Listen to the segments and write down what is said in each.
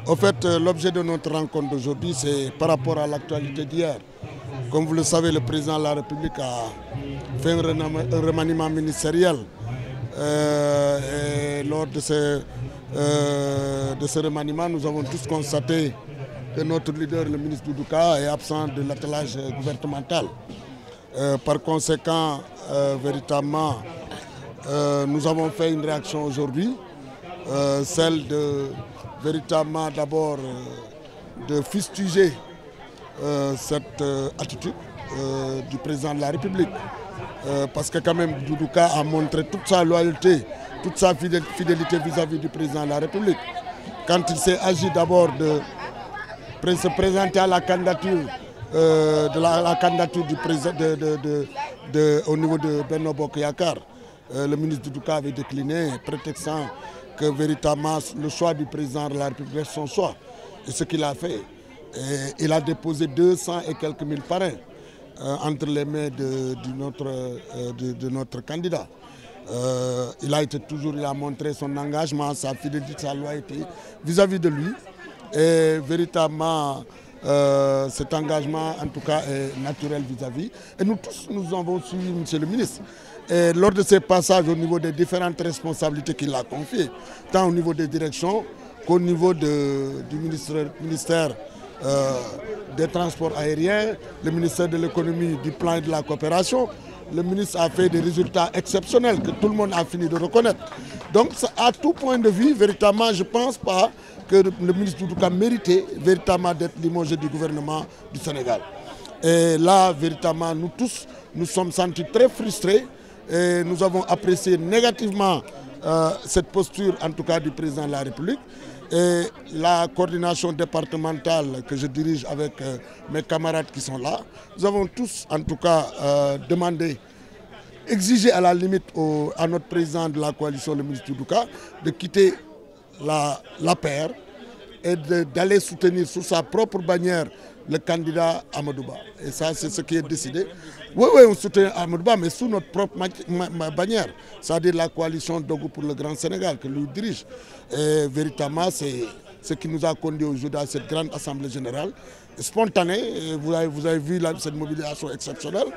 Au fait, l'objet de notre rencontre d'aujourd'hui, c'est par rapport à l'actualité d'hier. Comme vous le savez, le président de la République a fait un remaniement ministériel. Et lors de ce remaniement, nous avons tous constaté que notre leader, le ministre Doudou Ka, est absent de l'attelage gouvernemental. Par conséquent, véritablement, nous avons fait une réaction aujourd'hui, celle de véritablement d'abord de fustiger cette attitude du président de la République. Parce que quand même Doudou Ka a montré toute sa loyauté, toute sa fidélité vis-à-vis du président de la République. Quand il s'est agi d'abord de se présenter à la candidature du président au niveau de Benno Bokk Yakaar, le ministre Doudou Ka avait décliné, prétextant que véritablement le choix du président de la République est son choix. Et ce qu'il a fait, il a déposé 200 et quelques mille parrains entre les mains de notre candidat. Il a montré son engagement, sa fidélité, sa loyauté vis-à-vis de lui. Et véritablement, cet engagement, en tout cas, est naturel vis-à-vis. Et nous tous, nous avons suivi M. le ministre. Et lors de ces passages au niveau des différentes responsabilités qu'il a confiées, tant au niveau des directions qu'au niveau du ministère des Transports aériens, le ministère de l'économie, du plan et de la coopération, le ministre a fait des résultats exceptionnels que tout le monde a fini de reconnaître. Donc, à tout point de vue, véritablement, je ne pense pas que le ministre Doudou Ka méritait véritablement d'être limogé du gouvernement du Sénégal. Et là, véritablement, nous tous, nous sommes sentis très frustrés et nous avons apprécié négativement cette posture, en tout cas, du président de la République. Et la coordination départementale que je dirige avec mes camarades qui sont là, nous avons tous, en tout cas, demandé, exigé à la limite à notre président de la coalition, le ministre Doudou Ka, de quitter l'APR et d'aller soutenir sous sa propre bannière le candidat Amadou Ba. Et ça, c'est ce qui est décidé. Oui, on soutient Amadou Ba, mais sous notre propre bannière, c'est-à-dire la coalition Dogu pour le Grand Sénégal que lui dirige. Et véritablement, c'est ce qui nous a conduit aujourd'hui à cette grande assemblée générale, spontanée. Vous avez vu cette mobilisation exceptionnelle.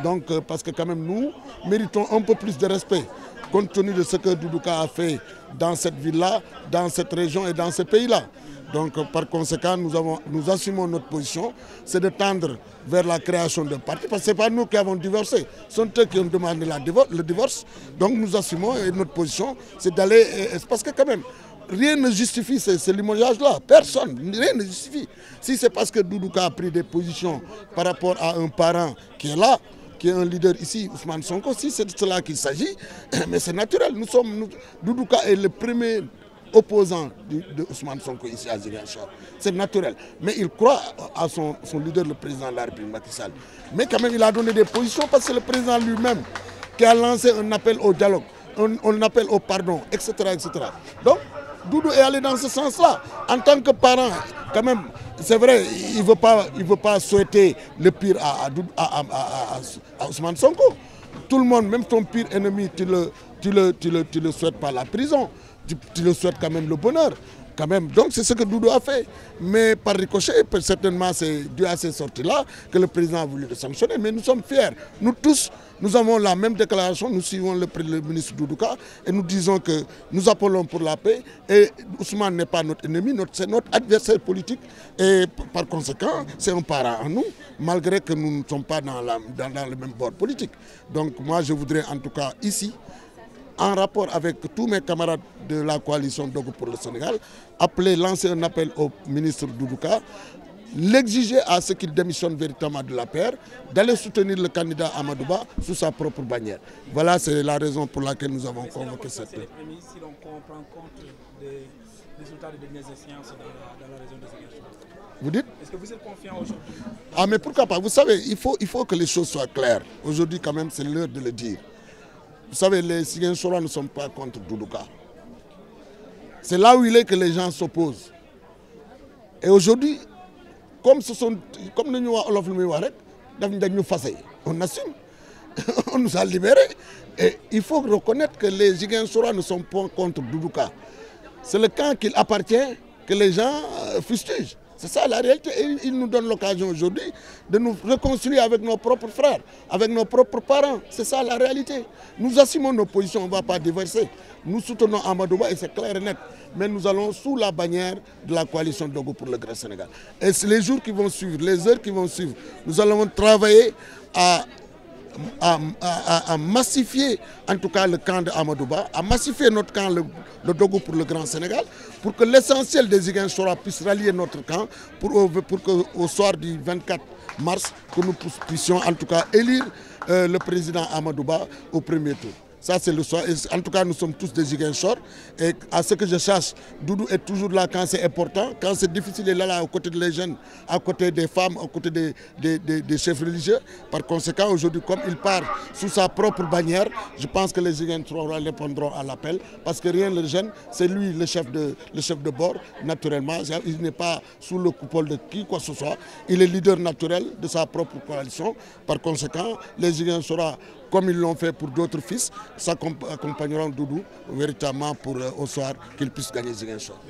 Donc, parce que quand même, nous méritons un peu plus de respect, compte tenu de ce que Doudou Ka a fait dans cette ville-là, dans cette région et dans ce pays-là. Donc, par conséquent, nous assumons notre position, c'est de tendre vers la création d'un parti, parce que ce n'est pas nous qui avons divorcé, ce sont eux qui ont demandé le divorce. Donc, nous assumons et notre position, c'est d'aller... Parce que quand même, rien ne justifie ce limogeage-là, personne, rien ne justifie. Si c'est parce que Doudou Ka a pris des positions par rapport à un parent qui est là, qui est un leader ici, Ousmane Sonko, si c'est de cela qu'il s'agit, mais c'est naturel. Doudou Ka est le premier opposant de Ousmane Sonko ici à Ziguinchor. C'est naturel. Mais il croit à son leader, le président de la République, Macky Sall. Mais quand même, il a donné des positions parce que c'est le président lui-même qui a lancé un appel au dialogue, un appel au pardon, etc., etc. Donc, Doudou est allé dans ce sens-là. En tant que parent, quand même, c'est vrai, il ne veut pas souhaiter le pire à Ousmane Sonko. Tout le monde, même ton pire ennemi, tu le souhaites pas la prison. Tu le souhaites quand même le bonheur. Quand même. Donc c'est ce que Doudou a fait. Mais par ricochet, certainement c'est dû à ces sorties-là que le président a voulu le sanctionner. Mais nous sommes fiers. Nous tous, nous avons la même déclaration. Nous suivons le ministre Doudou Ka et nous disons que nous appelons pour la paix. Et Ousmane n'est pas notre ennemi, c'est notre adversaire politique. Et par conséquent, c'est un parent à nous, malgré que nous ne sommes pas dans le même bord politique. Donc moi, je voudrais en tout cas ici, en rapport avec tous mes camarades de la coalition Dogu pour le Sénégal, lancer un appel au ministre Doudou Ka, l'exiger à ce qu'il démissionne véritablement de la paire, d'aller soutenir le candidat Amadou Ba sous sa propre bannière. Voilà, c'est la raison pour laquelle nous avons convoqué cette... Si l'on prend compte des résultats des dernières séances dans la région de Ziguinchor. Vous dites? Est-ce que vous êtes confiant aujourd'hui? Ah, mais pourquoi pas? Vous savez, il faut que les choses soient claires. Aujourd'hui, quand même, c'est l'heure de le dire. Vous savez, les Ziguinchorois ne sont pas contre Doudou Ka. C'est là où il est que les gens s'opposent. Et aujourd'hui, comme nous on assume, on nous a libérés. Et il faut reconnaître que les Ziguinchorois ne sont pas contre Doudou Ka. C'est le camp qu'il appartient que les gens fustigent. C'est ça la réalité. Et il nous donne l'occasion aujourd'hui de nous réconcilier avec nos propres frères, avec nos propres parents. C'est ça la réalité. Nous assumons nos positions, on ne va pas déverser. Nous soutenons Amadou Ba et c'est clair et net. Mais nous allons sous la bannière de la coalition Dogo pour le Grand Sénégal. Et les jours qui vont suivre, les heures qui vont suivre, nous allons travailler à massifier en tout cas le camp de Amadou Ba, à massifier notre camp, le Dogo pour le Grand Sénégal, pour que l'essentiel des Ziguinchorois puisse rallier notre camp, pour qu'au soir du 24 mars, que nous puissions en tout cas élire le président Amadou Ba au premier tour. Ça, c'est le soir. En tout cas, nous sommes tous des Ziguinchor. Et à ce que je cherche, Doudou est toujours là quand c'est important. Quand c'est difficile, il est là, aux côtés des jeunes, à côté des femmes, à côté des chefs religieux. Par conséquent, aujourd'hui, comme il part sous sa propre bannière, je pense que les Ziguinchor répondront à l'appel. Parce que rien ne le gêne. C'est lui le chef de bord, naturellement. Il n'est pas sous le coupole de qui que ce soit. Il est leader naturel de sa propre coalition. Par conséquent, les Ziguinchor, comme ils l'ont fait pour d'autres fils, s'accompagneront Doudou véritablement pour au soir qu'il puisse gagner Ziguinchor.